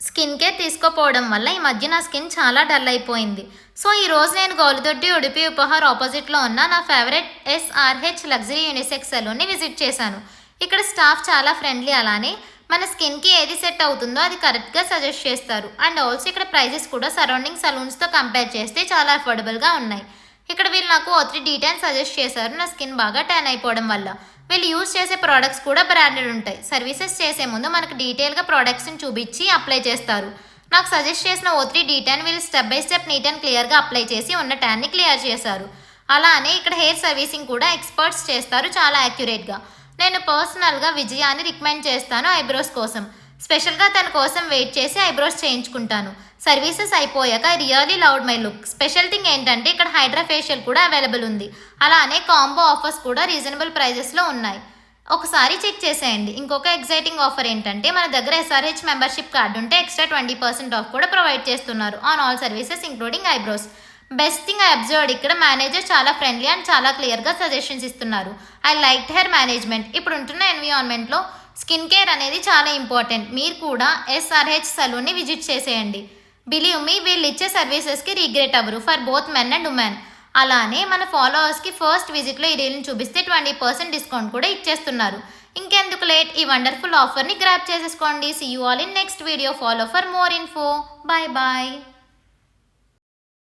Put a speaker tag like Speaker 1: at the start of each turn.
Speaker 1: Skin care తీసుకోపోవడం వల్ల ఈ మధ్య నా స్కిన్ చాలా డల్ అయిపోయింది. సో ఈరోజు నేను గౌలిదొడ్డి ఉడిపి ఉపహార్ ఆపోజిట్లో ఉన్న నా ఫేవరెట్ ఎస్ఆర్హెచ్ లగ్జరీ యూనిసెక్స్ సెలూన్ని విజిట్ చేశాను. ఇక్కడ స్టాఫ్ చాలా ఫ్రెండ్లీ, అలానే మన స్కిన్కి ఏది సెట్ అవుతుందో అది కరెక్ట్గా సజెస్ట్ చేస్తారు. అండ్ ఆల్సో ఇక్కడ ప్రైజెస్ కూడా సరౌండింగ్ సలూన్స్తో కంపేర్ చేస్తే చాలా అఫోర్డబుల్గా ఉన్నాయి. ఇక్కడ వీళ్ళు నాకు O3 డీటెయిల్స్ సజెస్ట్ చేశారు నా స్కిన్ బాగా ట్యాన్ అయిపోవడం వల్ల. వీళ్ళు యూజ్ చేసే ప్రోడక్ట్స్ కూడా బ్రాండెడ్ ఉంటాయి. సర్వీసెస్ చేసే ముందు మనకు డీటెయిల్గా ప్రోడక్ట్స్ని చూపించి అప్లై చేస్తారు. నాకు సజెస్ట్ చేసిన O3 డీటెయిల్ వీళ్ళు step by step neat and క్లియర్గా అప్లై చేసి ఉన్న ట్యాన్ని క్లియర్ చేశారు. అలానే ఇక్కడ హెయిర్ సర్వీసింగ్ కూడా ఎక్స్పర్ట్స్ చేస్తారు చాలా యాక్యురేట్గా. నేను పర్సనల్గా విజయాన్ని రికమెండ్ చేస్తాను ఐబ్రోస్ కోసం. స్పెషల్గా తన కోసం వెయిట్ చేసి ఐబ్రోస్ చేయించుకుంటాను. సర్వీసెస్ అయిపోయాక I really loved my look. Special thing ఏంటంటే ఇక్కడ హైడ్రా ఫేషియల్ కూడా అవైలబుల్ ఉంది. అలానే కాంబో ఆఫర్స్ కూడా రీజనబుల్ ప్రైజెస్లో ఉన్నాయి. ఒకసారి చెక్ చేసేయండి. ఇంకొక ఎగ్జైటింగ్ ఆఫర్ ఏంటంటే మన దగ్గర SRH మెంబర్షిప్ కార్డు ఉంటే ఎక్స్ట్రా 20% ఆఫ్ కూడా ప్రొవైడ్ చేస్తున్నారు on all services including eyebrows. Best thing I observed, ఇక్కడ మేనేజర్ చాలా ఫ్రెండ్లీ అండ్ చాలా క్లియర్గా సజెషన్స్ ఇస్తున్నారు. I like hair management. ఇప్పుడు ఉంటున్న ఎన్విరాన్మెంట్లో స్కిన్ కేర్ అనేది చాలా ఇంపార్టెంట్. మీరు కూడా SRH సలూన్ని విజిట్ చేసేయండి. బిలీవ్ మీ, వీళ్ళు ఇచ్చే సర్వీసెస్కి రిగ్రెట్ అవ్వరు for both men and women. అలానే మన ఫాలోవర్స్కి ఫస్ట్ విజిట్లో ఈ రీల్ని చూపిస్తే 20% డిస్కౌంట్ కూడా ఇచ్చేస్తున్నారు. ఇంకెందుకు లేట్, ఈ వండర్ఫుల్ ఆఫర్ని గ్రాప్ చేసేసుకోండి. See you all in next video. Follow for more info. Bye bye.